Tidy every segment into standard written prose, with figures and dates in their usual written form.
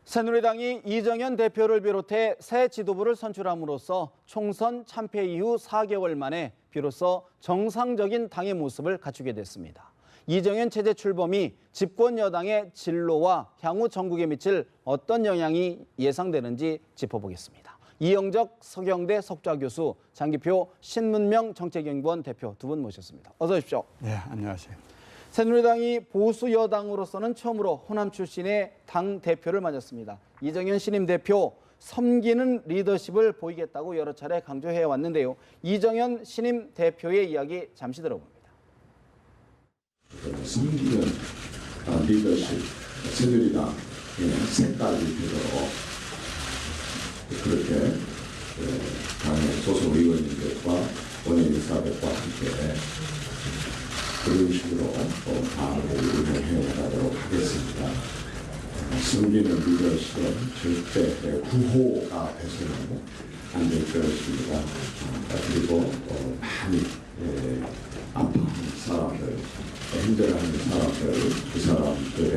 새누리당이 이정현 대표를 비롯해 새 지도부를 선출함으로써 총선 참패 이후 4개월 만에 비로소 정상적인 당의 모습을 갖추게 됐습니다. 이정현 체제 출범이 집권 여당의 진로와 향후 전국에 미칠 어떤 영향이 예상되는지 짚어보겠습니다. 이영적 서경대 석좌 교수, 장기표 신문명 정책연구원 대표 두 분 모셨습니다. 어서 오십시오. 네, 안녕하세요. 새누리당이 보수 여당으로서는 처음으로 호남 출신의 당 대표를 맞았습니다. 이정현 신임 대표, 섬기는 리더십을 보이겠다고 여러 차례 강조해 왔는데요. 이정현 신임 대표의 이야기 잠시 들어봅니다. 섬기는 리더십, 새누리당의 색깔을 그대로 그렇게 당의 소속 의원님들과 원외인사들과 함께 그런 식으로 당을 운영해 나가도록 하겠습니다. 섬기는 리더십은 절대 구호가 돼서는 안 될 것입니다. 그리고 많이 아파하는 사람들, 힘들어하는 사람들, 그 사람들의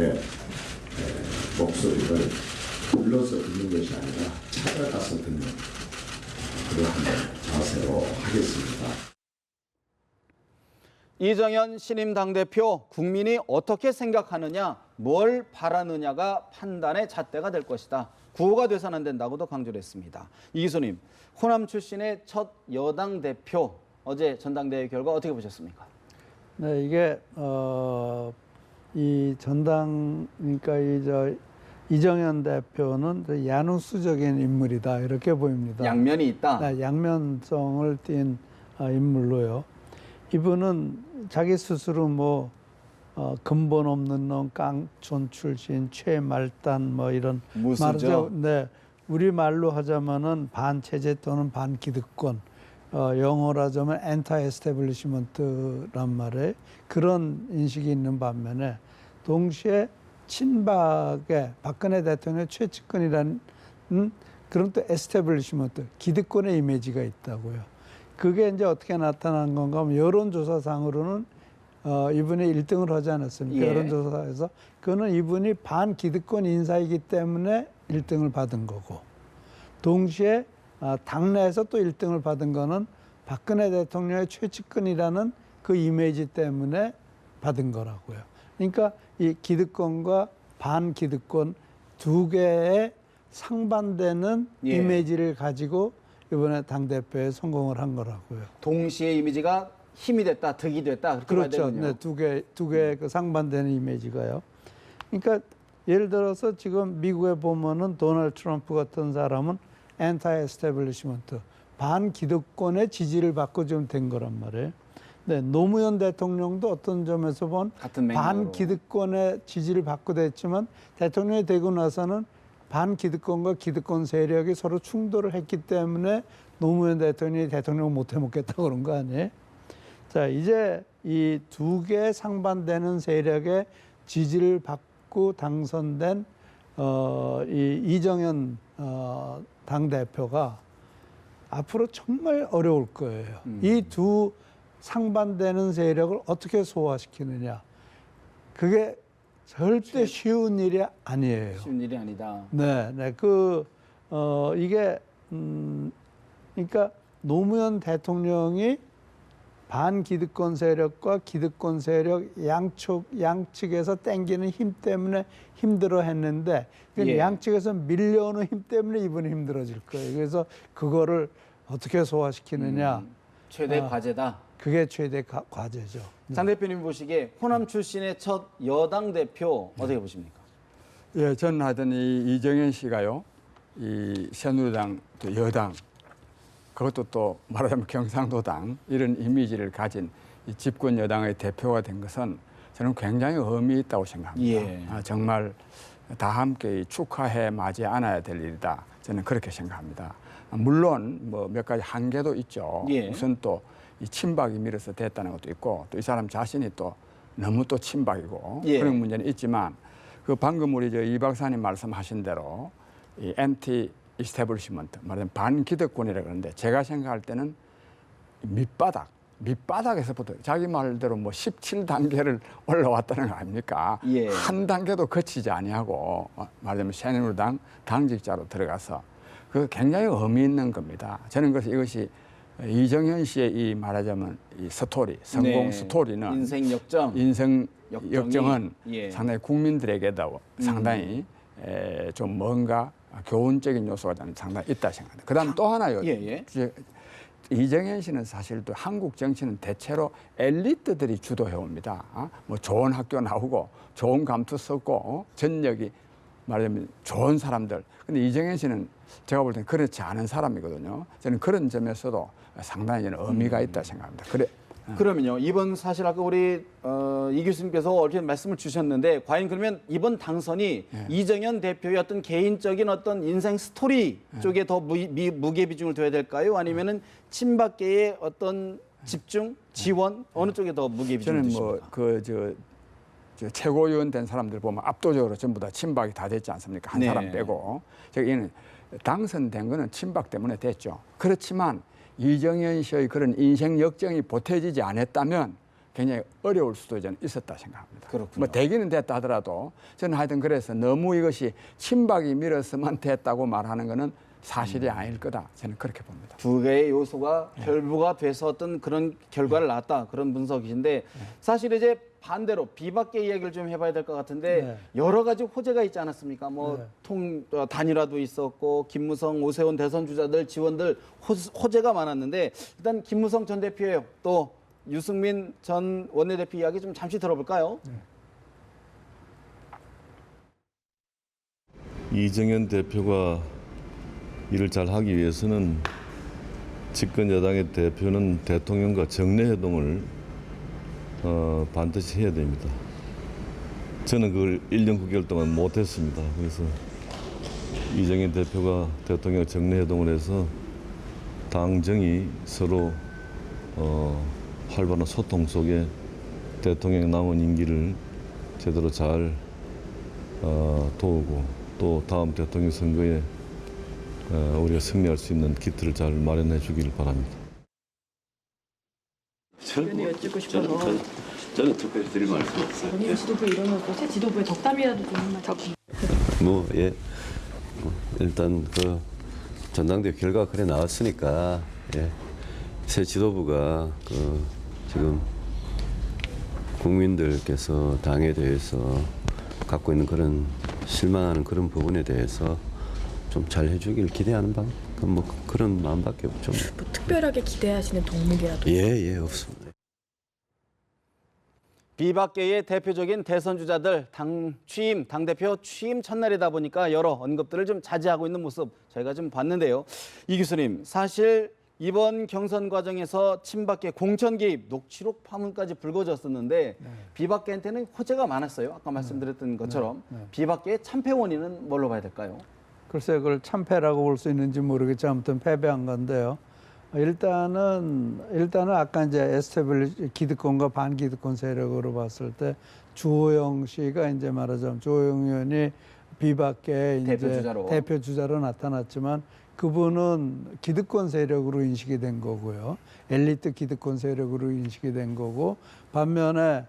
목소리를 불러서 듣는 것이 아니라 찾아가서 듣는 그러한 자세로 하겠습니다. 이정현 신임 당대표, 국민이 어떻게 생각하느냐, 뭘 바라느냐가 판단의 잣대가 될 것이다. 구호가 돼서는 안 된다고도 강조를 했습니다. 이 교수님, 호남 출신의 첫 여당 대표, 어제 전당대회 결과 어떻게 보셨습니까? 네, 이게 이 전당 그러니까 이정현 대표는 야누스적인 인물이다 이렇게 보입니다. 양면이 있다. 네, 양면성을 띤 인물로요. 이분은 자기 스스로 근본 없는 놈, 깡촌 출신, 최말단 이런 무수죠. 네, 우리 말로 하자면은 반체제 또는 반기득권, 영어로 하자면 anti-establishment란 말에 그런 인식이 있는 반면에 동시에 친박의 박근혜 대통령의 최측근이라는 그런 또 에스태블리시먼트, 기득권의 이미지가 있다고요. 그게 이제 어떻게 나타난 건가 하면 여론조사상으로는 이분이 1등을 하지 않았습니까? 예. 여론조사에서. 그거는 이분이 반기득권 인사이기 때문에 1등을 받은 거고, 동시에 당내에서 또 1등을 받은 거는 박근혜 대통령의 최측근이라는 그 이미지 때문에 받은 거라고요. 그러니까 이 기득권과 반기득권 두 개의 상반되는 예. 이미지를 가지고 이번에 당대표에 성공을 한 거라고요. 동시에 이미지가 힘이 됐다, 득이 됐다, 그렇게 봐야 그렇죠. 되군요. 네, 두 개의 그 상반되는 이미지가요. 그러니까 예를 들어서 지금 미국에 보면은 도널드 트럼프 같은 사람은 anti-establishment, 반기득권의 지지를 받고 좀 된 거란 말이에요. 네, 노무현 대통령도 어떤 점에서 본 같은 맥락으로. 반기득권의 지지를 받고 됐지만 대통령이 되고 나서는 반기득권과 기득권 세력이 서로 충돌을 했기 때문에 노무현 대통령이 대통령을 못 해먹겠다고 그런 거 아니에요? 자, 이제 이 두 개 상반되는 세력의 지지를 받고 당선된 이 이정현 당대표가 앞으로 정말 어려울 거예요. 이 두 상반되는 세력을 어떻게 소화시키느냐. 그게 절대 쉬운 일이 아니에요. 쉬운 일이 아니다. 네. 이게 그러니까 노무현 대통령이 반기득권 세력과 기득권 세력 양측에서 땡기는 힘 때문에 힘들어 했는데 예. 양측에서 밀려오는 힘 때문에 이번에 힘들어질 거예요. 그래서 그거를 어떻게 소화시키느냐. 최대 과제다. 그게 최대 과제죠. 장 대표님 보시기에 호남 출신의 첫 여당 대표 어떻게 보십니까? 예, 저는 하여튼 이 이정현 씨가요, 이 새누리당 또 여당, 그것도 또 말하자면 경상도당 이런 이미지를 가진 이 집권 여당의 대표가 된 것은 저는 굉장히 의미 있다고 생각합니다. 예. 정말 다 함께 축하해 맞이 않아야 될 일이다. 저는 그렇게 생각합니다. 물론 몇 가지 한계도 있죠. 예. 우선 또 이 친박이 밀어서 됐다는 것도 있고 또 이 사람 자신이 또 너무 또 친박이고 예. 그런 문제는 있지만 그 방금 우리 이 박사님 말씀하신 대로 이 엔티 이스태블리시먼트 말하자면 반기득권이라고 그러는데 제가 생각할 때는 밑바닥 밑바닥에서부터 자기 말대로 뭐 17단계를 올라왔다는 거 아닙니까? 예. 한 단계도 거치지 아니하고 말하자면 새누리당 당직자로 들어가서 그 굉장히 의미 있는 겁니다. 저는 그래서 이것이 이정현 씨의 이 말하자면 이 스토리, 성공 네. 스토리는 인생 역정. 인생 역정이, 역정은 예. 상당히 국민들에게도 상당히 좀 뭔가 교훈적인 요소가 저는 상당히 있다 생각합니다. 그다음 또 하나요. 예. 이정현 씨는 사실 또 한국 정치는 대체로 엘리트들이 주도해 옵니다. 뭐 좋은 학교 나오고 좋은 감투 썼고 전력이 말하자면 좋은 사람들. 근데 이정현 씨는 제가 볼 때는 그렇지 않은 사람이거든요. 저는 그런 점에서도 상당히 저는 의미가 있다 생각합니다. 그래. 그러면요, 이번 사실 아까 우리 이 교수님께서 어떻게 말씀을 주셨는데 과연 그러면 이번 당선이 이정현 대표의 어떤 개인적인 어떤 인생 스토리 쪽에 더 무게 비중을 둬야 될까요? 아니면은 친박계의 어떤 집중, 지원 어느 쪽에 더 무게 비중을 저는 두십니까? 저 최고위원 된 사람들 보면 압도적으로 전부 다 친박이 다 됐지 않습니까? 한 네. 사람 빼고. 제가 이는 당선된 거는 친박 때문에 됐죠. 그렇지만 이정현 씨의 그런 인생 역정이 보태지지 않았다면 굉장히 어려울 수도 저는 있었다 생각합니다. 그렇군요. 뭐 되기는 됐다 하더라도 저는 하여튼 그래서 너무 이것이 친박이 밀었으면 됐다고 말하는 거는 사실이 아닐 거다. 저는 그렇게 봅니다. 두 개의 요소가 결부가 돼서 어떤 그런 결과를 낳았다 그런 분석이신데 사실 이제 반대로 비박계 이야기를 좀 해봐야 될 것 같은데 네. 여러 가지 호재가 있지 않았습니까? 뭐 단일화도 있었고 김무성, 오세훈 대선 주자들 지원들 호재가 많았는데 일단 김무성 전 대표의 또 유승민 전 원내대표 이야기 좀 잠시 들어볼까요? 이정현 대표가 일을 잘 하기 위해서는 집권 여당의 대표는 대통령과 정례회동을 반드시 해야 됩니다. 저는 그걸 1년 9개월 동안 못했습니다. 그래서 이정현 대표가 대통령 정례회동을 해서 당정이 서로 활발한 소통 속에 대통령 남은 임기를 제대로 잘 도우고 또 다음 대통령 선거에 우리가 승리할 수 있는 기틀을 잘 마련해 주기를 바랍니다. 저는 특별히 드릴 말씀 없어요. 본인 지도부에 이뤄놓고 새 지도부의 덕담이라도 좀 한마디. 일단 그 전당대회 결과 그래 나왔으니까 새 지도부가 그 지금 국민들께서 당에 대해서 갖고 있는 그런 실망하는 그런 부분에 대해서 좀 잘 해주길 기대하는 뭐 그런 마음밖에 없죠. 뭐 특별하게 기대하시는 동목이라도. 없습니다. 비박계의 대표적인 대선 주자들 당대표 취임 첫날이다 보니까 여러 언급들을 좀 자제하고 있는 모습 저희가 좀 봤는데요. 이 교수님, 사실 이번 경선 과정에서 친박계 공천 개입, 녹취록 파문까지 불거졌었는데 비박계한테는 호재가 많았어요. 아까 말씀드렸던 것처럼 비박계의 참패 원인은 뭘로 봐야 될까요? 글쎄 그걸 참패라고 볼 수 있는지 모르겠지만 아무튼 패배한 건데요. 일단은 아까 이제 에스테블리시 기득권과 반기득권 세력으로 봤을 때 주호영 씨가 이제 말하자면 주호영 의원이 비박계 이제 대표 주자로 나타났지만 그분은 기득권 세력으로 인식이 된 거고요. 엘리트 기득권 세력으로 인식이 된 거고 반면에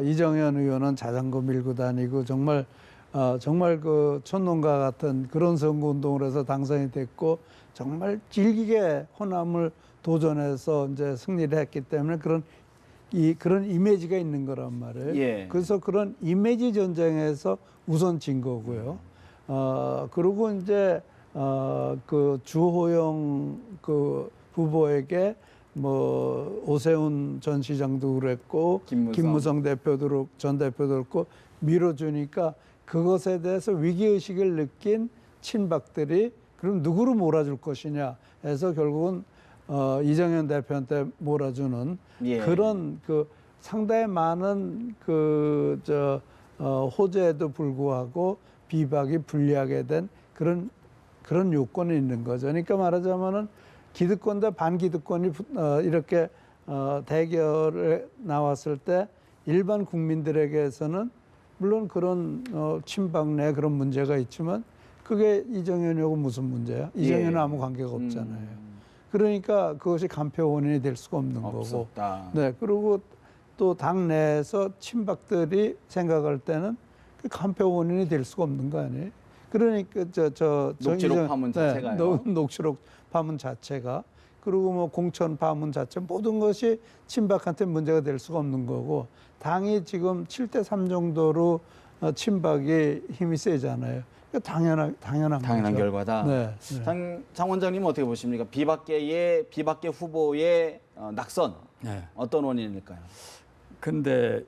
이정현 의원은 자전거 밀고 다니고 정말 그 촌농가 같은 그런 선거운동을 해서 당선이 됐고 정말 질기게 호남을 도전해서 이제 승리를 했기 때문에 그런 이미지가 있는 거란 말이에요. 예. 그래서 그런 이미지 전쟁에서 우선 진 거고요. 그리고 이제 그 주호영 그 후보에게 뭐 오세훈 전 시장도 그랬고 김무성 전 대표도 그렇고 밀어주니까 그것에 대해서 위기의식을 느낀 친박들이 그럼 누구로 몰아줄 것이냐 해서 결국은 이정현 대표한테 몰아주는 그런 그 상당히 많은 호재에도 불구하고 비박이 불리하게 된 그런 요건이 있는 거죠. 그러니까 말하자면은 기득권 대 반기득권이 이렇게 대결에 나왔을 때 일반 국민들에게서는 물론 그런 친박 내 그런 문제가 있지만 그게 이정현이하고 무슨 문제야? 이정현은 아무 관계가 없잖아요. 그러니까 그것이 간표 원인이 될 수가 없는 거고. 없었다. 네, 그리고 또 당 내에서 친박들이 생각할 때는 그 간표 원인이 될 수가 없는 거 아니에요? 그러니까 녹취록 파문 자체가요. 녹취록 파문 자체가 그리고 뭐 공천 파문 자체 모든 것이 친박한테 문제가 될 수가 없는 거고 당이 지금 7대3 정도로 친박이 힘이 세잖아요. 그러니까 당연한 거죠. 결과다. 네. 장 원장님은 어떻게 보십니까? 비박계 후보의 낙선 네. 어떤 원인일까요? 근데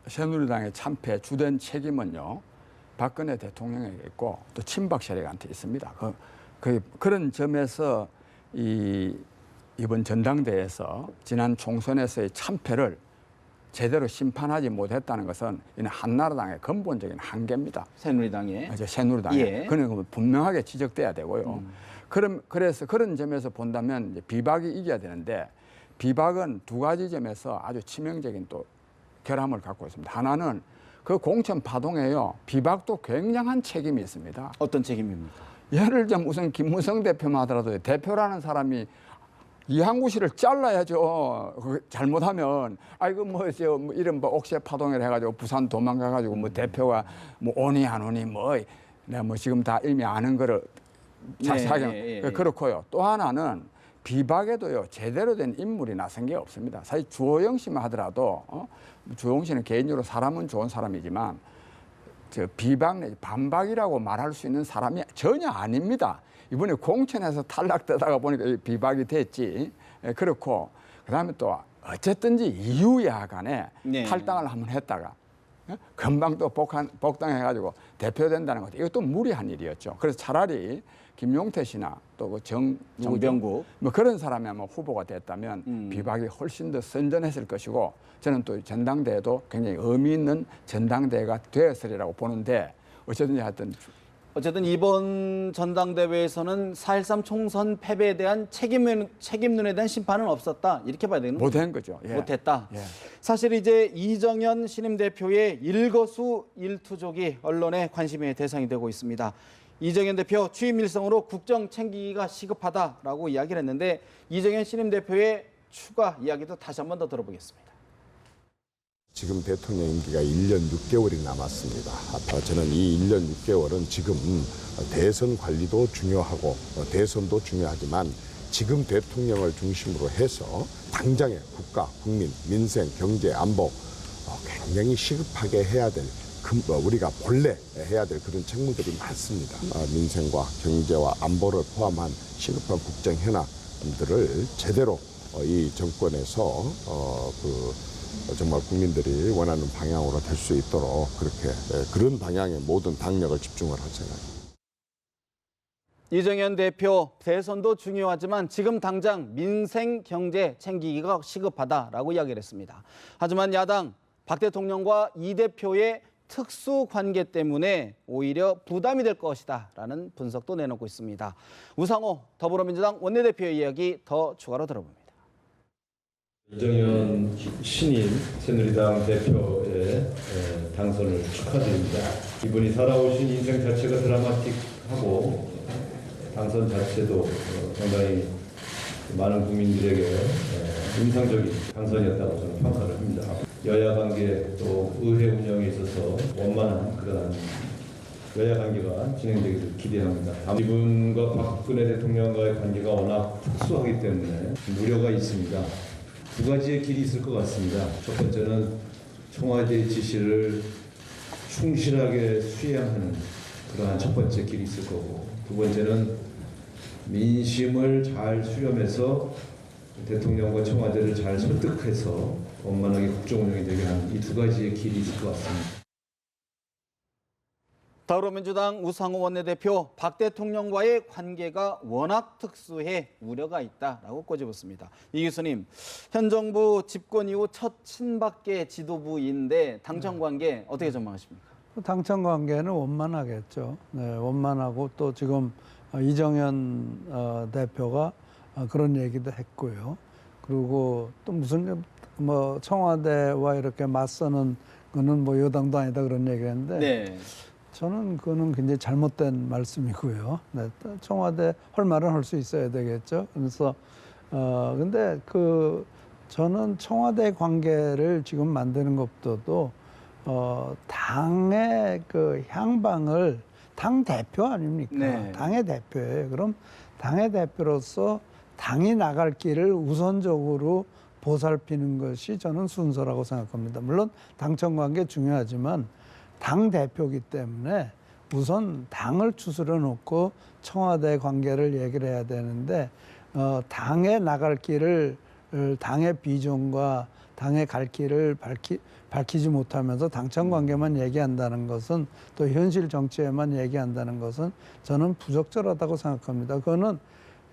새누리당의 참패 주된 책임은요 박근혜 대통령에게 있고 또 친박 세력한테 있습니다. 그런 점에서 이번 전당대회에서 지난 총선에서의 참패를 제대로 심판하지 못했다는 것은 이는 한나라당의 근본적인 한계입니다. 새누리당의. 새누리당에. 예. 그건 분명하게 지적돼야 되고요. 그래서 그런 점에서 본다면 이제 비박이 이겨야 되는데 비박은 두 가지 점에서 아주 치명적인 또 결함을 갖고 있습니다. 하나는 그 공천 파동에요. 비박도 굉장한 책임이 있습니다. 어떤 책임입니까? 예를 들면 무슨 김무성 대표만 하더라도 대표라는 사람이 이항구 씨를 잘라야죠. 잘못하면 뭐 이런 옥새 파동을 해가지고 부산 도망가가지고 뭐 대표가 뭐 오니 안 오니 내가 뭐 지금 다 이미 아는 거를 자세하게 그렇고요. 또 하나는 비박에도요 제대로 된 인물이 나선 게 없습니다. 사실 주호영 씨만 하더라도 주호영 씨는 개인적으로 사람은 좋은 사람이지만 비박 내지 반박이라고 말할 수 있는 사람이 전혀 아닙니다. 이번에 공천에서 탈락되다가 보니까 비박이 됐지. 그렇고 그다음에 또 어쨌든지 이유야간에 탈당을 한번 했다가 금방 또 복당해가지고 대표된다는 것 이것도 무리한 일이었죠. 그래서 차라리 김용태 씨나 또 정병국 뭐 그런 사람이 아마 후보가 됐다면 비박이 훨씬 더 선전했을 것이고 저는 또 전당대회도 굉장히 의미 있는 전당대회가 되었으리라고 보는데 어쨌든 이번 전당대회에서는 4.13 총선 패배에 대한 책임론에 대한 심판은 없었다. 이렇게 봐야 되는 거죠. 못한 거죠. 예. 못했다. 예. 사실 이제 이정현 신임 대표의 일거수일투족이 언론의 관심의 대상이 되고 있습니다. 이정현 대표 취임 일성으로 국정 챙기기가 시급하다라고 이야기를 했는데 이정현 신임 대표의 추가 이야기도 다시 한 번 더 들어보겠습니다. 지금 대통령 임기가 1년 6개월이 남았습니다. 저는 이 1년 6개월은 지금 대선 관리도 중요하고 대선도 중요하지만 지금 대통령을 중심으로 해서 당장의 국가, 국민, 민생, 경제, 안보 굉장히 시급하게 해야 될 우리가 본래 해야 될 그런 책무들이 많습니다. 민생과 경제와 안보를 포함한 시급한 국정 현안들을 제대로 이 정권에서 정말 국민들이 원하는 방향으로 될 수 있도록 그런 방향에 모든 당력을 집중을 할 생각입니다. 이정현 대표 대선도 중요하지만 지금 당장 민생 경제 챙기기가 시급하다라고 이야기를 했습니다. 하지만 야당 박 대통령과 이 대표의 특수 관계 때문에 오히려 부담이 될 것이다라는 분석도 내놓고 있습니다. 우상호 더불어민주당 원내대표의 이야기 더 추가로 들어봅니다. 이정현 신임 새누리당 대표의 당선을 축하드립니다. 이분이 살아오신 인생 자체가 드라마틱하고 당선 자체도 상당히 많은 국민들에게 인상적인 당선이었다고 저는 평가를 합니다. 여야 관계 또 의회 운영에 있어서 원만한 그러한 여야 관계가 진행되기를 기대합니다. 이분과 박근혜 대통령과의 관계가 워낙 특수하기 때문에 우려가 있습니다. 두 가지의 길이 있을 것 같습니다. 첫 번째는 청와대의 지시를 충실하게 수행하는 그러한 첫 번째 길이 있을 거고, 두 번째는 민심을 잘 수렴해서 대통령과 청와대를 잘 설득해서 원만하게 국정 운영이 되게 하는 이 두 가지의 길이 있을 것 같습니다. 더불어민주당 우상호 원내대표 박 대통령과의 관계가 워낙 특수해 우려가 있다라고 꼬집었습니다. 이 교수님, 현 정부 집권 이후 첫 친박계 지도부인데 당정 관계 어떻게 전망하십니까? 당청 관계는 원만하겠죠. 네, 원만하고 또 지금 이정현 대표가 그런 얘기도 했고요. 그리고 또 무슨 청와대와 이렇게 맞서는 거는 여당도 아니다 그런 얘기했는데. 네. 저는 그거는 굉장히 잘못된 말씀이고요. 네, 청와대 할 말은 할 수 있어야 되겠죠. 그래서 근데 저는 청와대 관계를 지금 만드는 것보다도 당의 그 향방을 당 대표 아닙니까? 네. 당의 대표예요. 그럼 당의 대표로서 당이 나갈 길을 우선적으로 보살피는 것이 저는 순서라고 생각합니다. 물론 당청 관계 중요하지만 당 대표이기 때문에 우선 당을 추스려 놓고 청와대 관계를 얘기를 해야 되는데 당에 나갈 길을 당의 비전과 당의 갈 길을 밝히지 못하면서 당청 관계만 얘기한다는 것은 또 현실 정치에만 얘기한다는 것은 저는 부적절하다고 생각합니다. 그거는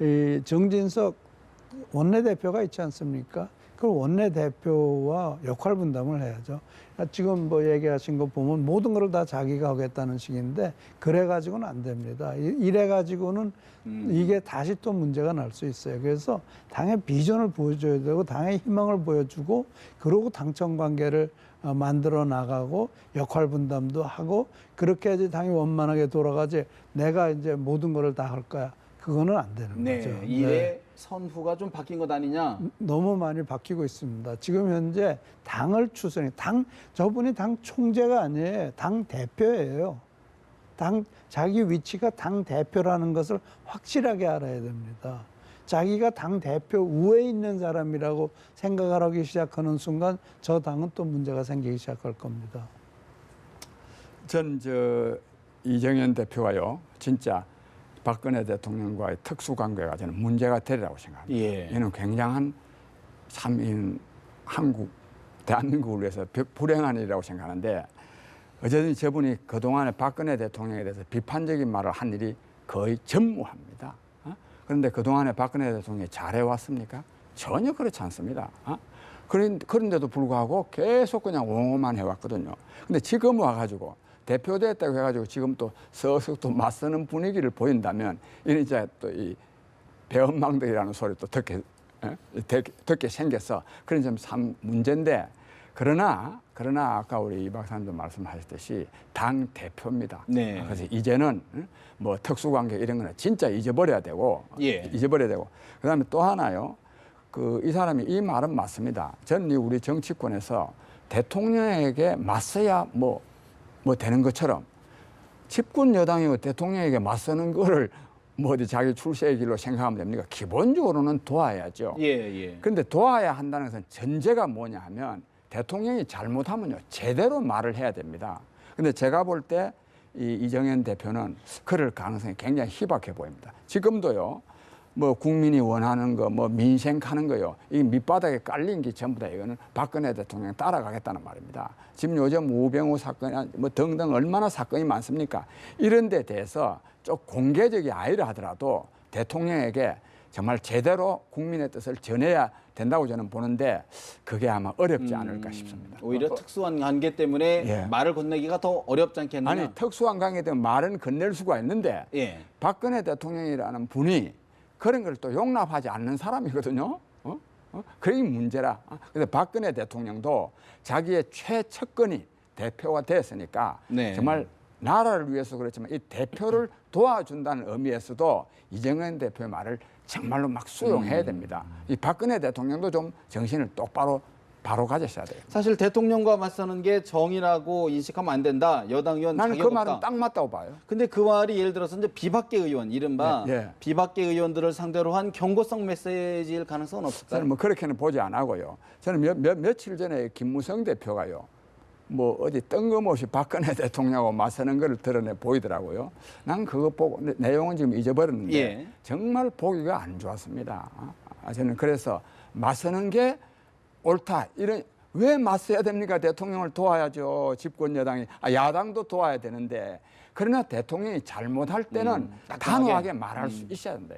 이 정진석 원내대표가 있지 않습니까? 그 원내대표와 역할 분담을 해야죠. 지금 뭐 얘기하신 거 보면 모든 걸 다 자기가 하겠다는 식인데 그래가지고는 안 됩니다. 이래가지고는 이게 다시 또 문제가 날 수 있어요. 그래서 당의 비전을 보여줘야 되고 당의 희망을 보여주고 그러고 당청 관계를 만들어 나가고 역할 분담도 하고 그렇게 해야지 당이 원만하게 돌아가지 내가 이제 모든 걸 다 할 거야. 그거는 안 되는 네, 거죠. 이래 선후가 좀 바뀐 것 아니냐? 너무 많이 바뀌고 있습니다. 지금 현재 당을 추선해 저분이 당 총재가 아니에요. 당 대표예요. 자기 위치가 당 대표라는 것을 확실하게 알아야 됩니다. 자기가 당 대표 우에 있는 사람이라고 생각을 하기 시작하는 순간 저 당은 또 문제가 생기기 시작할 겁니다. 전 이정현 대표가요, 진짜 박근혜 대통령과의 특수관계가 저는 문제가 되리라고 생각합니다. 예. 이는 굉장한 참 대한민국을 위해서 불행한 일이라고 생각하는데 어쨌든 저분이 그동안에 박근혜 대통령에 대해서 비판적인 말을 한 일이 거의 전무합니다. 그런데 그동안에 박근혜 대통령이 잘해왔습니까? 전혀 그렇지 않습니다. 그런데도 불구하고 계속 그냥 옹호만 해왔거든요. 근데 지금 와가지고 대표됐다고 해가지고 지금 또 서서 또 맞서는 분위기를 보인다면 이는 이제 또 이 배은망덕이라는 소리 또 듣게 생겨서 그런 점 참 문제인데 그러나 아까 우리 이 박사님도 말씀하셨듯이 당 대표입니다. 네. 그래서 이제는 뭐 특수관계 이런 거는 진짜 잊어버려야 되고 그다음에 또 하나요. 이 사람이 이 말은 맞습니다. 저는 우리 정치권에서 대통령에게 맞서야 뭐 되는 것처럼 집권 여당이고 대통령에게 맞서는 거를 뭐 어디 자기 출세의 길로 생각하면 됩니까? 기본적으로는 도와야죠. 예. 그런데 도와야 한다는 것은 전제가 뭐냐 하면 대통령이 잘못하면요 제대로 말을 해야 됩니다. 근데 제가 볼 때 이정현 대표는 그럴 가능성이 굉장히 희박해 보입니다. 지금도요. 뭐 국민이 원하는 거, 뭐 민생 하는 거요. 이 밑바닥에 깔린 게 전부 다 이거는 박근혜 대통령 따라가겠다는 말입니다. 지금 요즘 우병우 사건, 뭐 등등 얼마나 사건이 많습니까? 이런 데 대해서 좀 공개적이 아니라 하더라도 대통령에게 정말 제대로 국민의 뜻을 전해야 된다고 저는 보는데 그게 아마 어렵지 않을까 싶습니다. 오히려 특수한 관계 때문에 예. 말을 건네기가 더 어렵지 않겠느냐? 아니 특수한 관계 때문에 말은 건넬 수가 있는데 예. 박근혜 대통령이라는 분이 그런 걸 또 용납하지 않는 사람이거든요. 그게 문제라. 그래서 박근혜 대통령도 자기의 최측근이 대표가 됐으니까 네. 정말 나라를 위해서 그렇지만 이 대표를 도와준다는 의미에서도 이정현 대표의 말을 정말로 막 수용해야 됩니다. 이 박근혜 대통령도 좀 정신을 바로 가졌어야 돼요. 사실 대통령과 맞서는 게 정의라고 인식하면 안 된다. 여당 의원 나는 자격 그 말은 없다. 딱 맞다고 봐요. 근데 그 말이 예를 들어서 이제 비박계 의원, 이른바 예. 비박계 의원들을 상대로 한 경고성 메시지일 가능성은 없을까요? 저는 뭐 그렇게는 보지 안 하고요. 저는 며칠 전에 김무성 대표가요. 뭐 어디 뜬금없이 박근혜 대통령하고 맞서는 걸 드러내 보이더라고요. 난 그거 보고 내용은 지금 잊어버렸는데 예. 정말 보기가 안 좋았습니다. 저는 그래서 맞서는 게 옳다. 왜 맞서야 됩니까? 대통령을 도와야죠. 집권 여당이. 야당도 도와야 되는데. 그러나 대통령이 잘못할 때는 단호하게 말할 수 있어야 된다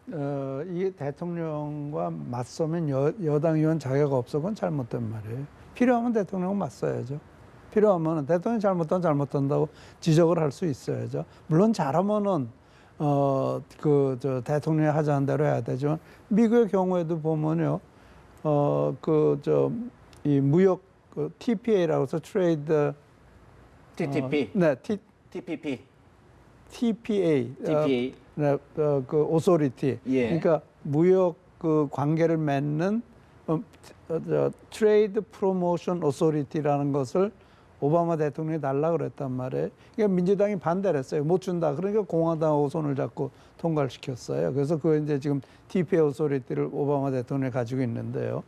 이거예요. 이 대통령과 맞서면 여당 의원 자격 없어 그건 잘못된 말이에요. 필요하면 대통령은 맞서야죠. 필요하면 대통령이 잘못한다고 지적을 할 수 있어야죠. 물론 잘하면은 대통령이 하자는 대로 해야 되지만 미국의 경우에도 보면요. 이 무역 TPA라고 해서 트레이드 TTP, 네, TPP, TPA, TPA. 그 오소리티. 예. 그러니까 무역 그 관계를 맺는 트레이드 프로모션 오소리티라는 것을 오바마 대통령이 달라 그랬단 말이에요. 그러니까 민주당이 반대를 했어요. 못 준다. 그러니까 공화당하고 손을 잡고 통과를 시켰어요. 그래서 그 이제 지금 TPA 오소리티를 오바마 대통령이 가지고 있는데요.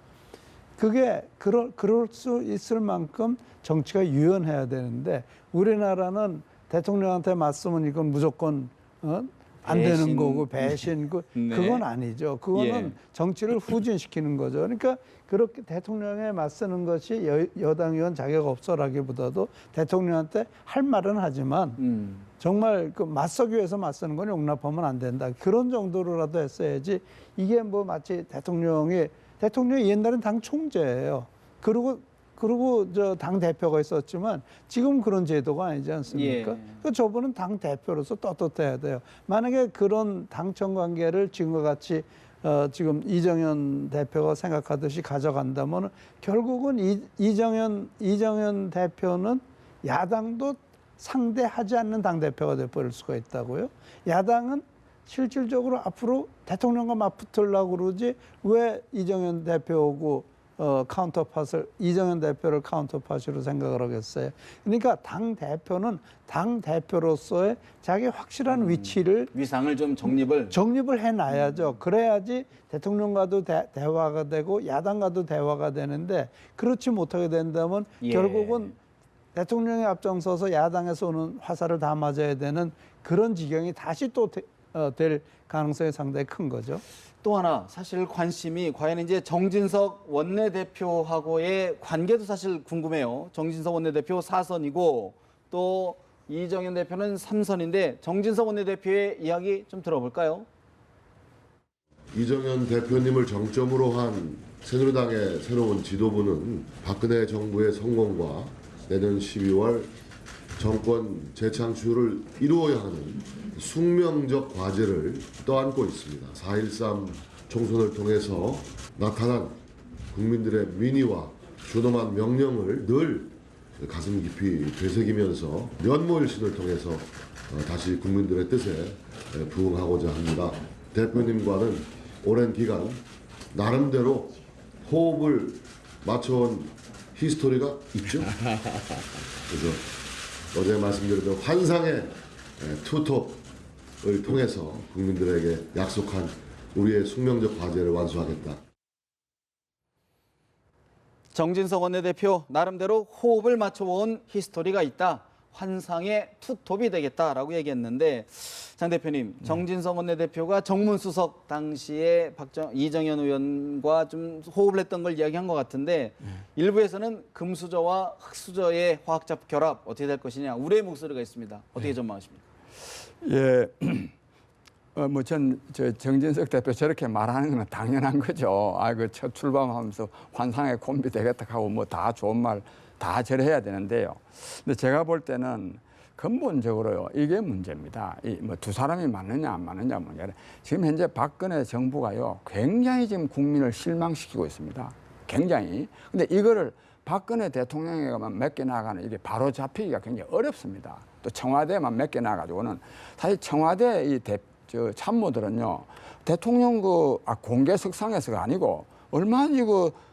그게 그럴 수 있을 만큼 정치가 유연해야 되는데 우리나라는 대통령한테 맞서면 이건 무조건 안 되는 배신. 거고 배신 네. 그건 아니죠. 그거는 예. 정치를 후진시키는 거죠. 그러니까 그렇게 대통령에 맞서는 것이 여당 의원 자격 없어라기보다도 대통령한테 할 말은 하지만 정말 그 맞서기 위해서 맞서는 건 용납하면 안 된다. 그런 정도로라도 했어야지. 이게 뭐 마치 대통령이 옛날엔 당 총재예요. 그리고 저 당 대표가 있었지만 지금 그런 제도가 아니지 않습니까? 예. 그 저분은 당 대표로서 떳떳해야 돼요. 만약에 그런 당청 관계를 지금과 같이 지금 이정현 대표가 생각하듯이 가져간다면 결국은 이정현 대표는 야당도 상대하지 않는 당 대표가 돼버릴 수가 있다고요. 야당은 실질적으로 앞으로 대통령과 맞붙으려고 그러지 왜 이정현 대표하고 이정현 대표를 카운터파시로 생각을 하겠어요. 그러니까 당 대표는 당 대표로서의 자기 확실한 위치를 위상을 좀 정립을 해놔야죠. 그래야지 대통령과도 대화가 되고 야당과도 대화가 되는데 그렇지 못하게 된다면 예. 결국은 대통령이 앞장서서 야당에서 오는 화살을 다 맞아야 되는 그런 지경이 다시 또 될 가능성이 상당히 큰 거죠. 또 하나 사실 관심이 과연 이제 정진석 원내대표하고의 관계도 사실 궁금해요. 정진석 원내대표 4선이고 또 이정현 대표는 3선인데 정진석 원내대표의 이야기 좀 들어볼까요? 이정현 대표님을 정점으로 한 새누리당의 새로운 지도부는 박근혜 정부의 성공과 내년 12월 정권 재창출을 이루어야 하는 숙명적 과제를 떠안고 있습니다. 4.13 총선을 통해서 나타난 국민들의 민의와 준엄한 명령을 늘 가슴 깊이 되새기면서 면모일신을 통해서 다시 국민들의 뜻에 부응하고자 합니다. 대표님과는 오랜 기간 나름대로 호흡을 맞춰온 히스토리가 있죠. 그래서 어제 말씀드렸던 환상의 투톱을 통해서 국민들에게 약속한 우리의 숙명적 과제를 완수하겠다. 정진석 원내대표 나름대로 호흡을 맞춰온 히스토리가 있다. 환상의 투톱이 되겠다라고 얘기했는데 장 대표님, 정진석 원내대표가 정문수석 당시에 이정현 의원과 좀 호흡을 했던 걸 이야기한 것 같은데 일부에서는 금수저와 흑수저의 화학적 결합 어떻게 될 것이냐 우려의 목소리가 있습니다. 어떻게 전망하십니까? 예, 저 정진석 대표 저렇게 말하는 건 당연한 거죠. 첫 출범하면서 환상의 콤비 되겠다 하고 뭐 다 좋은 말 다 절해야 되는데요. 근데 제가 볼 때는 근본적으로요, 이게 문제입니다. 두 사람이 맞느냐 안 맞느냐 문제. 지금 현재 박근혜 정부가요, 굉장히 지금 국민을 실망시키고 있습니다. 굉장히. 근데 이거를 박근혜 대통령에게만 맡겨나가는 이게 바로 잡히기가 굉장히 어렵습니다. 또 청와대에만 맡겨나가지고는 사실 청와대 참모들은요, 대통령 공개 석상에서가 아니고 얼마나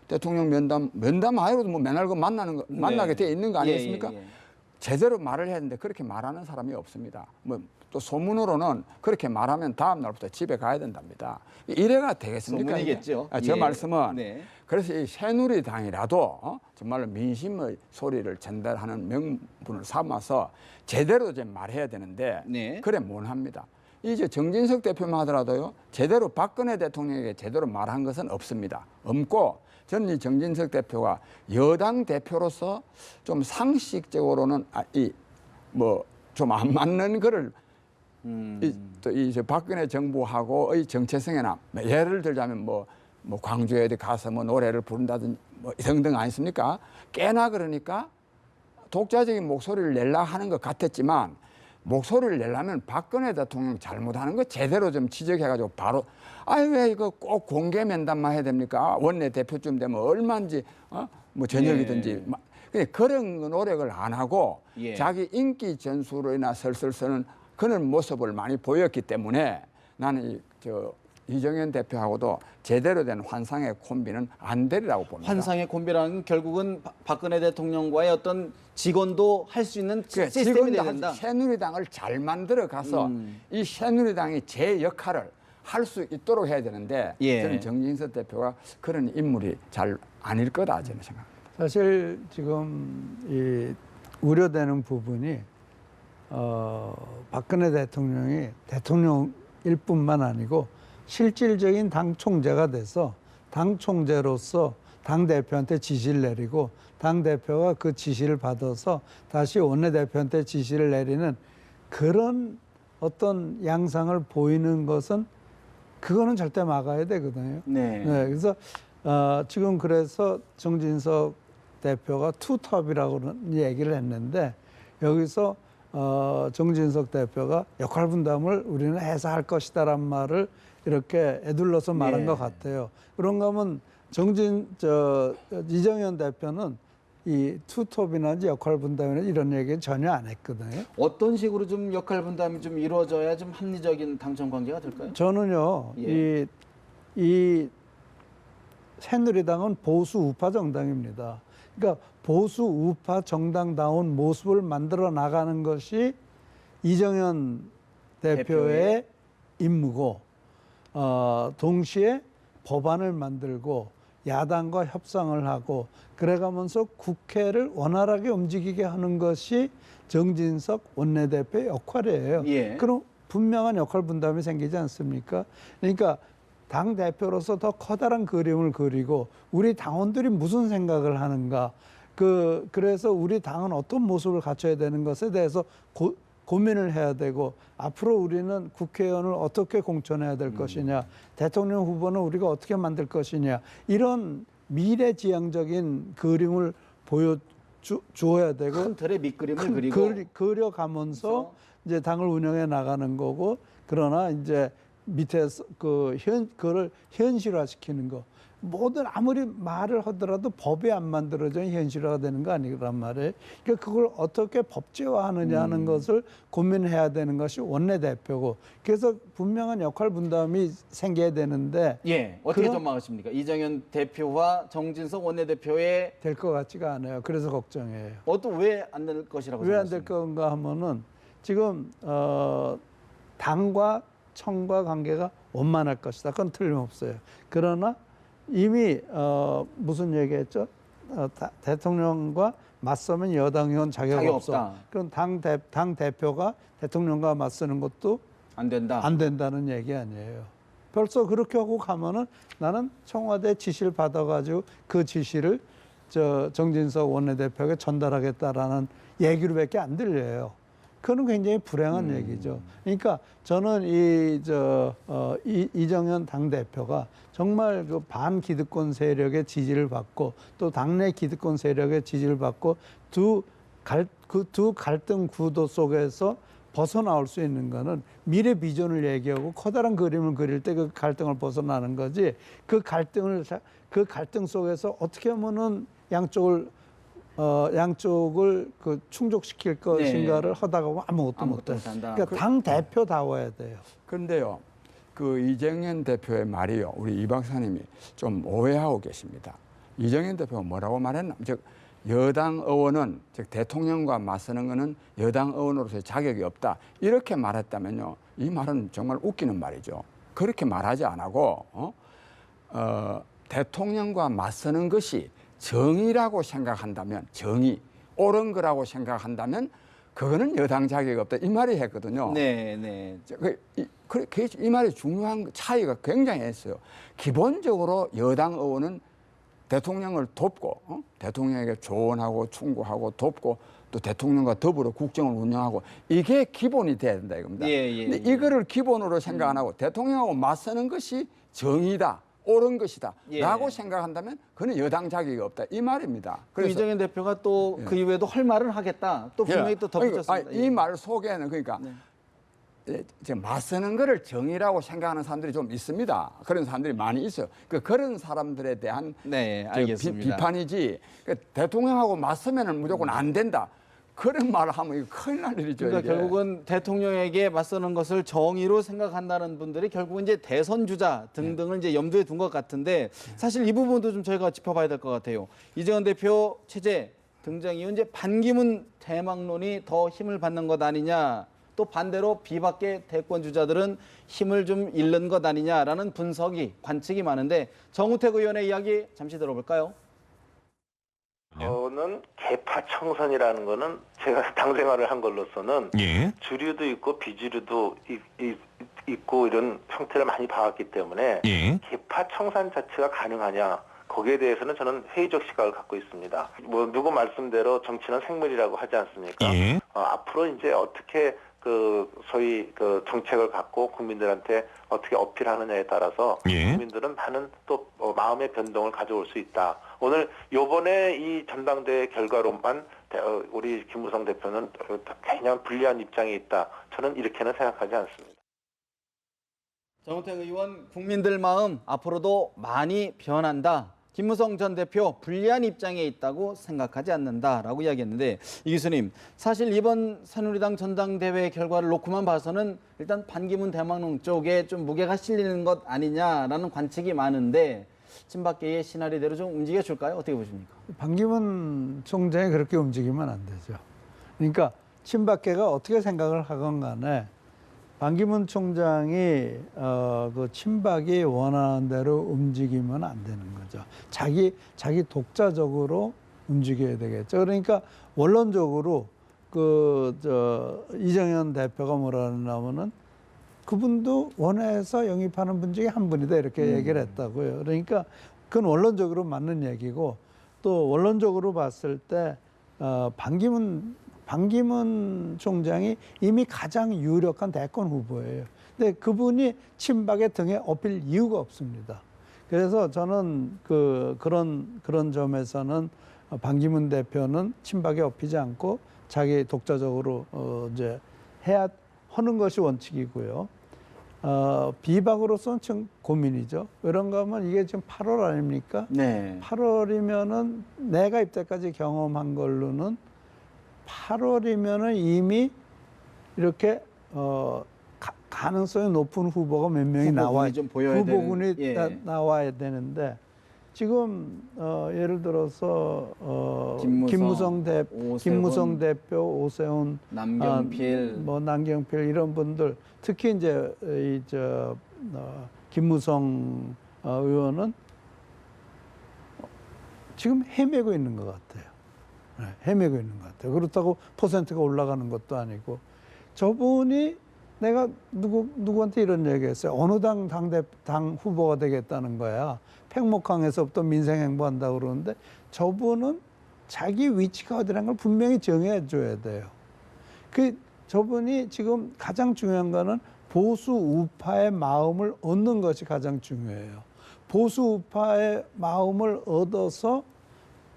대통령 면담 하여도 뭐 맨날 만나게 돼 있는 거 아니겠습니까? 예. 제대로 말을 해야 되는데 그렇게 말하는 사람이 없습니다. 또 소문으로는 그렇게 말하면 다음 날부터 집에 가야 된답니다. 이래가 되겠습니까? 소문이겠죠. 저 예. 말씀은 네. 그래서 이 새누리당이라도 정말로 민심의 소리를 전달하는 명분을 삼아서 제대로 좀 말해야 되는데 네. 그래 못 합니다. 이제 정진석 대표만 하더라도요, 제대로 박근혜 대통령에게 제대로 말한 것은 없습니다. 없고 저는 이 정진석 대표가 여당 대표로서 좀 상식적으로는 좀 안 맞는 거를 이 박근혜 정부하고의 정체성에나 예를 들자면 뭐 광주에 어디 가서 노래를 부른다든지 등등 아니습니까? 꽤나 그러니까 독자적인 목소리를 내려 하는 것 같았지만 목소리를 내려면 박근혜 대통령 잘못하는 거 제대로 좀 지적해가지고 바로 왜 이거 꼭 공개 면담만 해야 됩니까? 원내 대표쯤 되면 얼마인지 저녁이든지 근데 그런 노력을 안 하고 예. 자기 인기 전술로 인해 설설 쓰는 그런 모습을 많이 보였기 때문에 나는 이정현 대표하고도 제대로 된 환상의 콤비는 안 되리라고 봅니다. 환상의 콤비라는 건 결국은 박근혜 대통령과의 어떤 직원도 할 수 있는 시스템이 돼야 된다. 새누리당을 잘 만들어 가서 이 새누리당이 제 역할을 할 수 있도록 해야 되는데 예. 저는 정진석 대표가 그런 인물이 잘 아닐 거다 저는 생각합니다. 사실 지금 이 우려되는 부분이 박근혜 대통령이 대통령일 뿐만 아니고 실질적인 당 총재가 돼서 당 총재로서 당 대표한테 지시를 내리고 당 대표가 그 지시를 받아서 다시 원내대표한테 지시를 내리는 그런 어떤 양상을 보이는 것은 그거는 절대 막아야 되거든요. 네. 그래서 지금 그래서 정진석 대표가 투톱이라고 얘기를 했는데 여기서 정진석 대표가 역할 분담을 우리는 해서 할 것이다란 말을 이렇게 애둘러서 말한 예. 것 같아요. 그런가 하면 이정현 대표는 이 투톱이나 역할 분담이나 이런 얘기는 전혀 안 했거든요. 어떤 식으로 좀 역할 분담이 좀 이루어져야 좀 합리적인 당정 관계가 될까요? 저는요, 예. 이 새누리당은 보수 우파 정당입니다. 그러니까 보수 우파 정당다운 모습을 만들어 나가는 것이 이정현 대표의 임무고, 동시에 법안을 만들고 야당과 협상을 하고 그래가면서 국회를 원활하게 움직이게 하는 것이 정진석 원내대표의 역할이에요. 예. 그럼 분명한 역할 분담이 생기지 않습니까? 그러니까 당 대표로서 더 커다란 그림을 그리고 우리 당원들이 무슨 생각을 하는가, 그래서 우리 당은 어떤 모습을 갖춰야 되는 것에 대해서 고민을 해야 되고 앞으로 우리는 국회의원을 어떻게 공천해야 될 것이냐, 대통령 후보는 우리가 어떻게 만들 것이냐, 이런 미래지향적인 그림을 보여주어야 되고 큰 틀의 밑그림을 그리고 그려가면서 이제 당을 운영해 나가는 거고, 그러나 이제 밑에서 그걸 현실화시키는 거. 뭐든 아무리 말을 하더라도 법이 안 만들어져 현실화가 되는 거 아니란 말이에요. 그러니까 그걸 어떻게 법제화하느냐 하는 것을 고민해야 되는 것이 원내대표고, 그래서 분명한 역할 분담이 생겨야 되는데 예, 어떻게 전망하십니까? 이정현 대표와 정진석 원내대표의 될 것 같지가 않아요. 그래서 걱정해요. 왜 안 될 것이라고 왜 안 될 생각하십니까? 건가 하면은 지금 당과 청과 관계가 원만할 것이다. 그건 틀림없어요. 그러나 이미 무슨 얘기했죠? 대통령과 맞서면 여당 의원 자격 없어. 없다. 그럼 당 대표가 대통령과 맞서는 것도 안 된다. 안 된다는 얘기 아니에요. 벌써 그렇게 하고 가면은 나는 청와대 지시를 받아가지고 그 지시를 정진석 원내대표에게 전달하겠다라는 얘기로밖에 안 들려요. 그건 굉장히 불행한 얘기죠. 그러니까 저는 이정현 당대표가 정말 그 반기득권 세력의 지지를 받고 또 당내 기득권 세력의 지지를 받고 두 갈등 구도 속에서 벗어나올 수 있는 거는 미래 비전을 얘기하고 커다란 그림을 그릴 때 그 갈등을 벗어나는 거지, 그 갈등 속에서 어떻게 하면은 양쪽을 충족시킬 것인가를 하다가 보면 아무것도 못해. 그러니까 당 대표다워야 돼요. 그런데요, 그 이정현 대표의 말이요, 우리 이 박사님이 좀 오해하고 계십니다. 이정현 대표가 뭐라고 말했나? 즉 여당 의원은, 즉 대통령과 맞서는 것은 여당 의원으로서의 자격이 없다, 이렇게 말했다면요, 이 말은 정말 웃기는 말이죠. 그렇게 말하지 않고 대통령과 맞서는 것이 정의라고 생각한다면, 정의, 옳은 거라고 생각한다면 그거는 여당 자격이 없다, 이 말이 했거든요. 네. 이 말이 중요한 차이가 굉장히 있어요. 기본적으로 여당 의원은 대통령을 돕고 대통령에게 조언하고 충고하고 돕고 또 대통령과 더불어 국정을 운영하고, 이게 기본이 돼야 된다 이겁니다. 근데 이거를 기본으로 생각 안 하고 대통령하고 맞서는 것이 정의다, 옳은 것이다 라고 생각한다면 그는 여당 자격이 없다, 이 말입니다. 그래서 이정현 대표가 또 그 이후에도 할 말은 하겠다, 또 분명히 또 덧붙였습니다. 이 말 속에는 그러니까 지금 맞서는 거를 정의라고 생각하는 사람들이 좀 있습니다. 그런 사람들이 많이 있어요. 그런 사람들에 대한 네, 알겠습니다. 비판이지 대통령하고 맞서면은 무조건 안 된다. 그런 말을 하면 이거 큰일 날 일이죠. 그러니까 이게. 결국은 대통령에게 맞서는 것을 정의로 생각한다는 분들이 결국은 이제 대선 주자 등등을 이제 염두에 둔 것 같은데 사실 이 부분도 좀 저희가 짚어봐야 될 것 같아요. 이재명 대표 체제 등장 이후 이제 반기문 대망론이 더 힘을 받는 것 아니냐, 또 반대로 비박계 대권 주자들은 힘을 좀 잃는 것 아니냐라는 분석이 관측이 많은데 정우택 의원의 이야기 잠시 들어볼까요? 저는 개파 청선이라는 거는 제가 당 생활을 한 걸로서는 주류도 있고 비주류도 있고 이런 형태를 많이 봐왔기 때문에 개파 청산 자체가 가능하냐, 거기에 대해서는 저는 회의적 시각을 갖고 있습니다. 뭐 누구 말씀대로 정치는 생물이라고 하지 않습니까? 앞으로 이제 어떻게 그 소위 그 정책을 갖고 국민들한테 어떻게 어필하느냐에 따라서 국민들은 많은 또 마음의 변동을 가져올 수 있다. 오늘 요번에 이 전당대회 결과로만 우리 김무성 대표는 그냥 불리한 입장에 있다. 저는 이렇게는 생각하지 않습니다. 정우택 의원, 국민들 마음 앞으로도 많이 변한다. 김무성 전 대표 불리한 입장에 있다고 생각하지 않는다라고 이야기했는데, 이 교수님, 사실 이번 새누리당 전당대회 결과를 놓고만 봐서는 일단 반기문 대망론 쪽에 좀 무게가 실리는 것 아니냐라는 관측이 많은데 친박계의 시나리오대로 좀 움직여줄까요? 어떻게 보십니까? 반기문 총장이 그렇게 움직이면 안 되죠. 그러니까 친박계가 어떻게 생각을 하건 간에 반기문 총장이 그 친박이 원하는 대로 움직이면 안 되는 거죠. 자기 독자적으로 움직여야 되겠죠. 그러니까 원론적으로 이정현 대표가 뭐라 하냐면은 그분도 원해서 영입하는 분 중에 한 분이다 이렇게 얘기를 했다고요. 그러니까 그건 원론적으로 맞는 얘기고, 또 원론적으로 봤을 때 반기문 총장이 이미 가장 유력한 대권 후보예요. 근데 그분이 친박의 등에 업힐 이유가 없습니다. 그래서 저는 그런 점에서는 반기문 대표는 친박에 업히지 않고 자기 독자적으로 이제 하는 것이 원칙이고요. 비박으로서는 좀 고민이죠. 그런가 하면 이게 지금 8월 아닙니까? 네. 8월이면은 내가 입대까지 경험한 걸로는 8월이면은 이미 이렇게 가능성이 높은 후보가 몇 명이 나와야, 좀 보여야 후보군이 되는, 나와야 되는데 지금 예를 들어서 김무성 대표, 오세훈, 남경필, 남경필 이런 분들, 특히 이제 김무성 의원은 지금 헤매고 있는 것 같아요. 헤매고 있는 것 같아요. 그렇다고 퍼센트가 올라가는 것도 아니고, 저분이 내가 누구한테 이런 얘기했어요. 어느 당 후보가 되겠다는 거야. 팽목항에서부터 민생행보한다고 그러는데 저분은 자기 위치가 어디라는 걸 분명히 정해 줘야 돼요. 저분이 지금 가장 중요한 거는 보수 우파의 마음을 얻는 것이 가장 중요해요. 보수 우파의 마음을 얻어서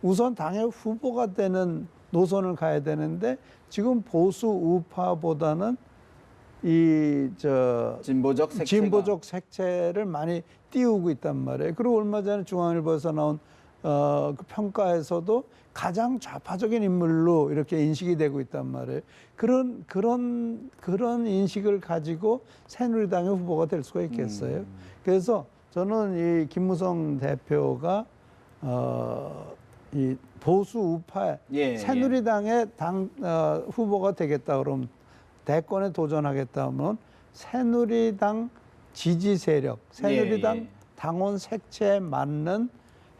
우선 당의 후보가 되는 노선을 가야 되는데, 지금 보수 우파보다는 진보적 색채를 많이 띄우고 있단 말이에요. 그리고 얼마 전에 중앙일보에서 나온 그 평가에서도 가장 좌파적인 인물로 이렇게 인식이 되고 있단 말이에요. 그런 인식을 가지고 새누리당의 후보가 될 수가 있겠어요. 그래서 저는 이 김무성 대표가 이 보수 우파의 새누리당의 후보가 되겠다 그러면, 대권에 도전하겠다면 새누리당 지지 세력, 새누리당 당원 색채에 맞는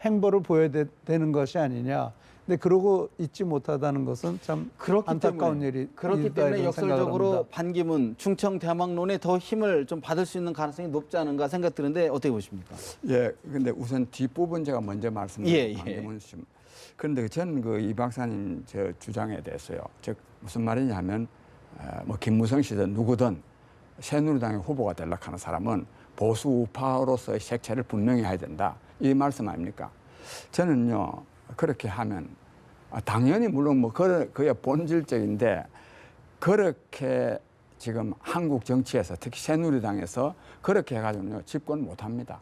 행보를 보여야 되는 것이 아니냐. 근데 그러고 있지 못하다는 것은 참 안타까운 일이. 그렇기 때문에 역설적으로 반기문 충청 대망론에 더 힘을 좀 받을 수 있는 가능성이 높지 않은가 생각 드는데 어떻게 보십니까? 예, 근데 우선 뒷부분 제가 먼저 말씀드린 반기문 씨. 그런데 저는 이 박사님 저 주장에 대해서요. 즉 무슨 말이냐면 뭐 김무성 씨든 누구든 새누리당의 후보가 되려고 하는 사람은 보수 우파로서의 색채를 분명히 해야 된다. 이 말씀 아닙니까? 저는요, 그렇게 하면 당연히 물론 뭐 그게 본질적인데, 그렇게 지금 한국 정치에서 특히 새누리당에서 그렇게 해가지고는 집권 못합니다.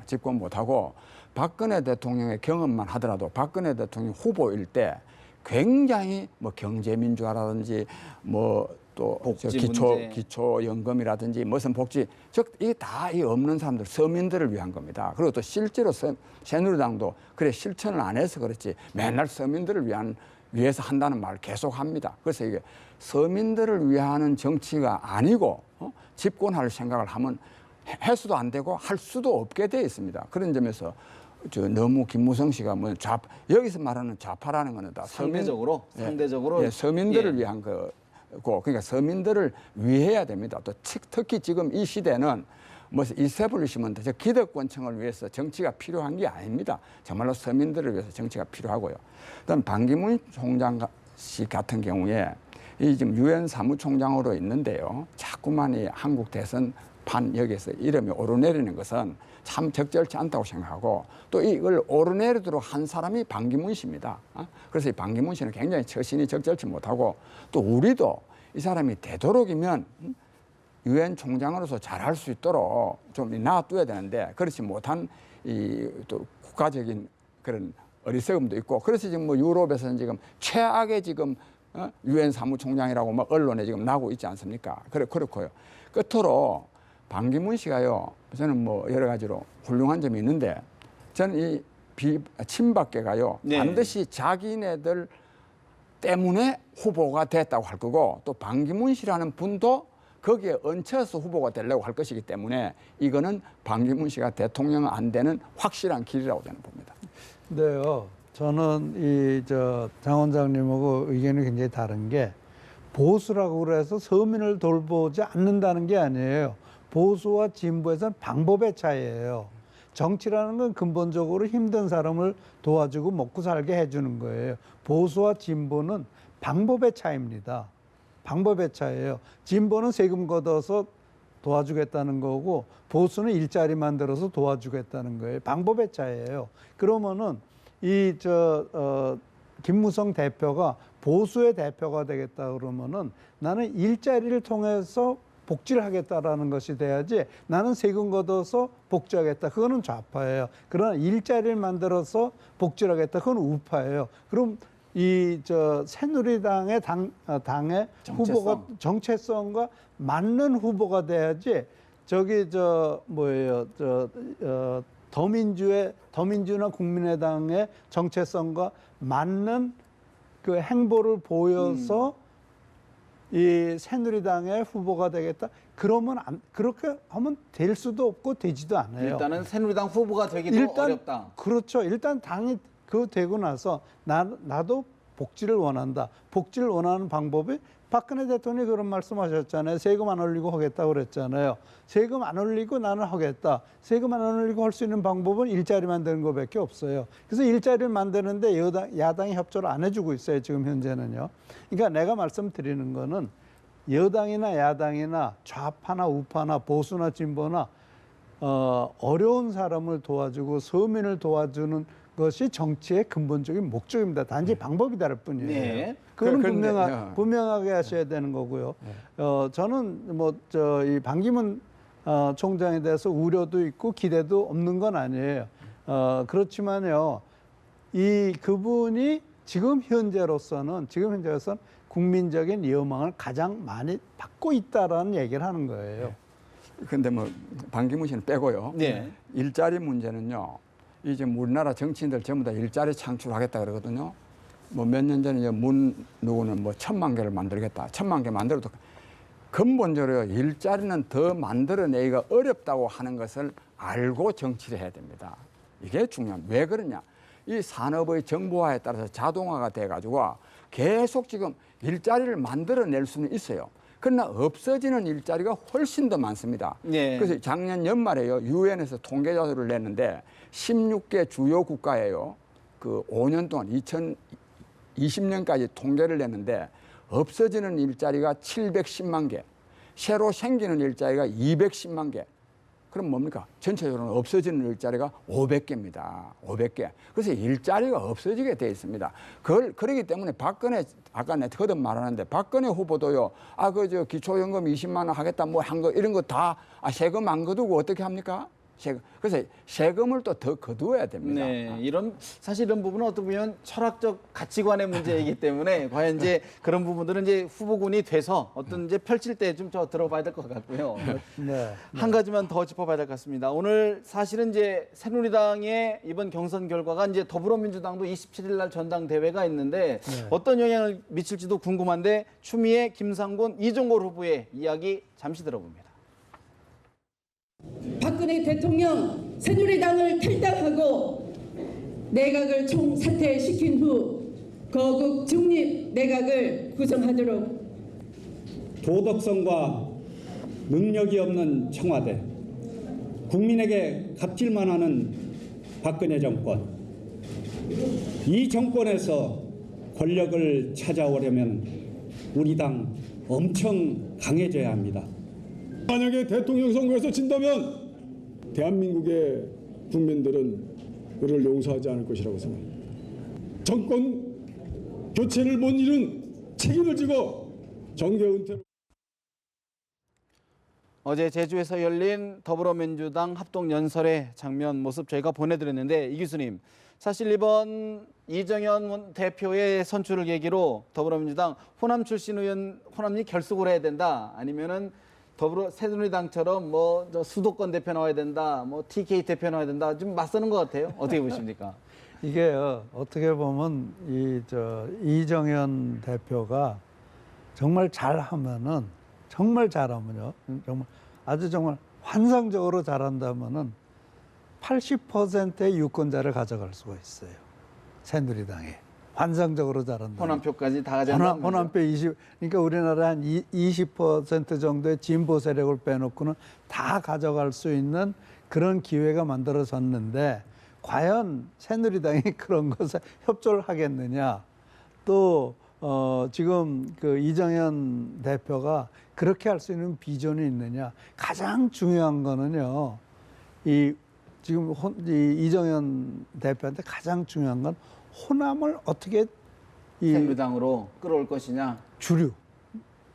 집권 못하고 박근혜 대통령의 경험만 하더라도 박근혜 대통령 후보일 때 굉장히 뭐 경제민주화라든지 뭐 또 기초연금이라든지 무슨 복지 즉 이게 다 이 없는 사람들 서민들을 위한 겁니다. 그리고 또 실제로 새누리당도 그래 실천을 안 해서 그렇지 맨날 서민들을 위해서 한다는 말을 계속 합니다. 그래서 이게 서민들을 위하는 정치가 아니고 집권할 생각을 하면 해서도 안 되고 할 수도 없게 돼 있습니다. 그런 점에서 너무 김무성 씨가 뭐 여기서 말하는 좌파라는 거는 다 상대적으로 서민들을 위한 거고 그러니까 서민들을 위해야 됩니다. 또 특히 지금 이 시대는 뭐 이스태블리시먼트 기득권층을 위해서 정치가 필요한 게 아닙니다. 정말로 서민들을 위해서 정치가 필요하고요. 그다음 반기문 총장 씨 같은 경우에 이 지금 유엔 사무총장으로 있는데요. 자꾸만 이 한국 대선 판 여기에서 이름이 오르내리는 것은 참 적절치 않다고 생각하고 또 이걸 오르내리도록 한 사람이 반기문 씨입니다. 그래서 이 반기문 씨는 굉장히 처신이 적절치 못하고 또 우리도 이 사람이 되도록이면 유엔 총장으로서 잘할 수 있도록 좀 놔둬야 되는데 그렇지 못한 이 또 국가적인 그런 어리석음도 있고 그래서 지금 뭐 유럽에서는 지금 최악의 지금 유엔 사무총장이라고 막 언론에 지금 나오고 있지 않습니까? 그렇고요. 끝으로 반기문 씨가요. 저는 뭐 여러 가지로 훌륭한 점이 있는데 저는 이 친박계가요. 네. 반드시 자기네들 때문에 후보가 됐다고 할 거고 또 반기문 씨라는 분도 거기에 얹혀서 후보가 되려고 할 것이기 때문에 이거는 반기문 씨가 대통령 안 되는 확실한 길이라고 저는 봅니다. 근데요, 저는 장 원장님하고 의견이 굉장히 다른 게 보수라고 그래서 서민을 돌보지 않는다는 게 아니에요. 보수와 진보에서는 방법의 차이예요. 정치라는 건 근본적으로 힘든 사람을 도와주고 먹고 살게 해주는 거예요. 보수와 진보는 방법의 차이입니다. 방법의 차이예요. 진보는 세금 걷어서 도와주겠다는 거고 보수는 일자리 만들어서 도와주겠다는 거예요. 방법의 차이예요. 그러면은 김무성 대표가 보수의 대표가 되겠다 그러면은 나는 일자리를 통해서 복지를 하겠다라는 것이 돼야지 나는 세금 걷어서 복지하겠다. 그거는 좌파예요. 그러나 일자리를 만들어서 복지를 하겠다. 그건 우파예요. 그럼 새누리당의 당의 후보가 정체성과 맞는 후보가 돼야지 더민주나 국민의당의 정체성과 맞는 그 행보를 보여서 이 새누리당의 후보가 되겠다. 그러면 그렇게 하면 될 수도 없고 되지도 않아요. 일단은 새누리당 후보가 되기도 어렵다. 그렇죠. 일단 당이 되고 나서 나도 복지를 원한다. 복지를 원하는 방법이 박근혜 대통령이 그런 말씀하셨잖아요. 세금 안 올리고 하겠다고 그랬잖아요. 세금 안 올리고 나는 하겠다. 세금 안 올리고 할 수 있는 방법은 일자리 만드는 것밖에 없어요. 그래서 일자리를 만드는데 야당이 협조를 안 해주고 있어요. 지금 현재는요. 그러니까 내가 말씀드리는 거는 여당이나 야당이나 좌파나 우파나 보수나 진보나 어려운 사람을 도와주고 서민을 도와주는 것이 정치의 근본적인 목적입니다. 단지 방법이 다를 뿐이에요. 네. 그건 분명하게 하셔야 되는 거고요. 저는 이 반기문 총장에 대해서 우려도 있고 기대도 없는 건 아니에요. 그렇지만요, 그분이 지금 현재로서는 국민적인 여망을 가장 많이 받고 있다라는 얘기를 하는 거예요. 그런데 반기문 씨는 빼고요. 네. 일자리 문제는요. 이제 우리나라 정치인들 전부 다 일자리 창출하겠다 그러거든요. 몇 년 전에 누구는 1,000만 개를 만들겠다. 1,000만 개 만들어도 근본적으로 일자리는 더 만들어내기가 어렵다고 하는 것을 알고 정치를 해야 됩니다. 이게 중요합니다. 왜 그러냐? 이 산업의 정보화에 따라서 자동화가 돼가지고 계속 지금 일자리를 만들어낼 수는 있어요. 그러나 없어지는 일자리가 훨씬 더 많습니다. 네. 그래서 작년 연말에요. 유엔에서 통계 자료를 냈는데 16개 주요 국가에요. 그 5년 동안 2020년까지 통계를 냈는데 없어지는 일자리가 710만 개, 새로 생기는 일자리가 210만 개. 그럼 뭡니까? 전체적으로 없어지는 일자리가 500개입니다. 500개. 그래서 일자리가 없어지게 돼 있습니다. 그러기 때문에 박근혜, 아까 내가 거듭 말하는데 박근혜 후보도요. 저 기초연금 20만 원 하겠다 뭐 한 거 이런 거 다 세금 안 거두고 어떻게 합니까? 그래서 세금을 또 더 거두어야 됩니다. 네, 사실 이런 부분은 어떻게 보면 철학적 가치관의 문제이기 때문에 과연 이제 그런 부분들은 이제 후보군이 돼서 어떤 이제 펼칠 때 좀 더 들어봐야 될 것 같고요. 네. 한 가지만 더 짚어봐야 될 것 같습니다. 오늘 사실은 이제 새누리당의 이번 경선 결과가 이제 더불어민주당도 27일 날 전당대회가 있는데 어떤 영향을 미칠지도 궁금한데 추미애, 김상곤, 이종걸 후보의 이야기 잠시 들어봅니다. 박근혜 대통령 새누리당을 탈당하고 내각을 총사퇴시킨 후 거국 중립 내각을 구성하도록 도덕성과 능력이 없는 청와대, 국민에게 갑질만 하는 박근혜 정권, 이 정권에서 권력을 찾아오려면 우리 당 엄청 강해져야 합니다. 만약에 대통령 선거에서 진다면 대한민국의 국민들은 그를 용서하지 않을 것이라고 생각합니다. 정권 교체를 못 이룬 책임을 지고 정계 은퇴로. 어제 제주에서 열린 더불어민주당 합동연설의 장면 모습 저희가 보내드렸는데 이 교수님, 사실 이번 이정현 대표의 선출을 계기로 더불어민주당 호남 출신 의원 호남이 결속을 해야 된다, 아니면은 새누리당처럼 뭐 수도권 대표 나와야 된다, 뭐 TK 대표 나와야 된다, 좀 맞서는 것 같아요. 어떻게 보십니까? 이게 어떻게 보면 이정현 대표가 정말 잘하면요, 정말 아주 정말 환상적으로 잘한다면은 80%의 유권자를 가져갈 수가 있어요. 새누리당에. 환상적으로 잘한다. 호남표까지 다 가져간다. 호남표 20. 그러니까 우리나라 한 20% 정도의 진보 세력을 빼놓고는 다 가져갈 수 있는 그런 기회가 만들어졌는데 과연 새누리당이 그런 것에 협조를 하겠느냐? 또 지금 그 이정현 대표가 그렇게 할 수 있는 비전이 있느냐? 가장 중요한 거는요. 지금 이정현 대표한테 가장 중요한 건 호남을 어떻게 새누리당으로 끌어올 것이냐,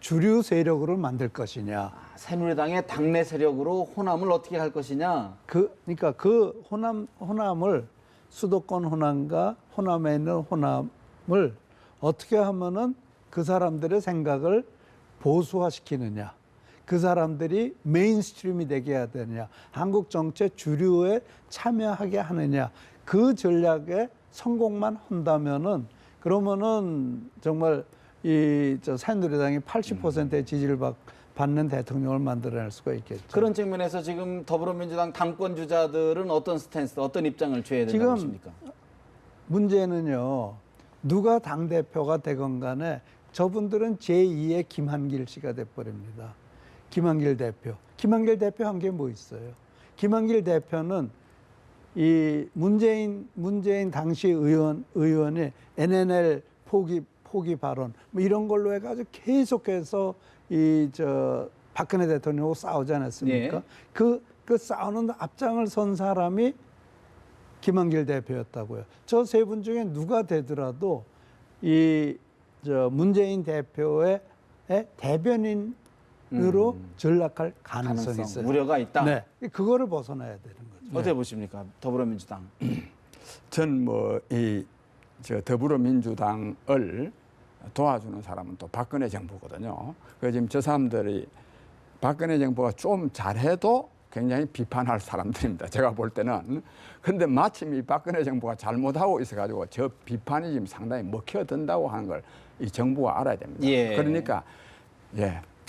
주류 세력으로 만들 것이냐, 새누리당의 당내 세력으로 호남을 어떻게 할 것이냐. 그러니까 그 호남을 수도권 호남과 호남에 있는 호남을 어떻게 하면은 그 사람들의 생각을 보수화시키느냐, 그 사람들이 메인스트림이 되게 해야 되느냐, 한국 정책 주류에 참여하게 하느냐, 그 전략에 성공만 한다면은 그러면은 정말 새누리당이 80%의 지지를 받는 대통령을 만들어낼 수가 있겠죠. 그런 측면에서 지금 더불어민주당 당권 주자들은 어떤 스탠스, 어떤 입장을 취해야 된다고 보십니까? 문제는요, 누가 당 대표가 되건 간에 저분들은 제2의 김한길 씨가 돼버립니다. 김한길 대표 한 게 뭐 있어요? 김한길 대표는 이 문재인 당시 의원의 NNL 포기 발언 뭐 이런 걸로 해가지고 계속해서 박근혜 대통령하고 싸우지 않았습니까? 네. 그 싸우는 앞장을 선 사람이 김한길 대표였다고요. 저 세 분 중에 누가 되더라도 문재인 대표의 대변인으로 전락할 가능성이 있어요. 우려가 있다. 네, 그거를 벗어나야 되는 거죠. 어떻게 보십니까, 더불어민주당? 전 더불어민주당을 도와주는 사람은 또 박근혜 정부거든요. 그래서 지금 저 사람들이 박근혜 정부가 좀 잘해도 굉장히 비판할 사람들입니다. 제가 볼 때는. 근데 마침 이 박근혜 정부가 잘못하고 있어가지고 저 비판이 지금 상당히 먹혀든다고 하는 걸 이 정부가 알아야 됩니다. 그러니까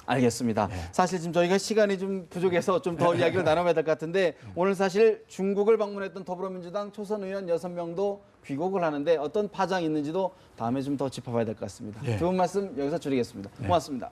알겠습니다. 사실 지금 저희가 시간이 좀 부족해서 좀 더 이야기를 나눠봐야 될 것 같은데 오늘 사실 중국을 방문했던 더불어민주당 초선 의원 6명도 귀국을 하는데 어떤 파장이 있는지도 다음에 좀 더 짚어봐야 될 것 같습니다. 두 분 말씀 여기서 줄이겠습니다. 고맙습니다.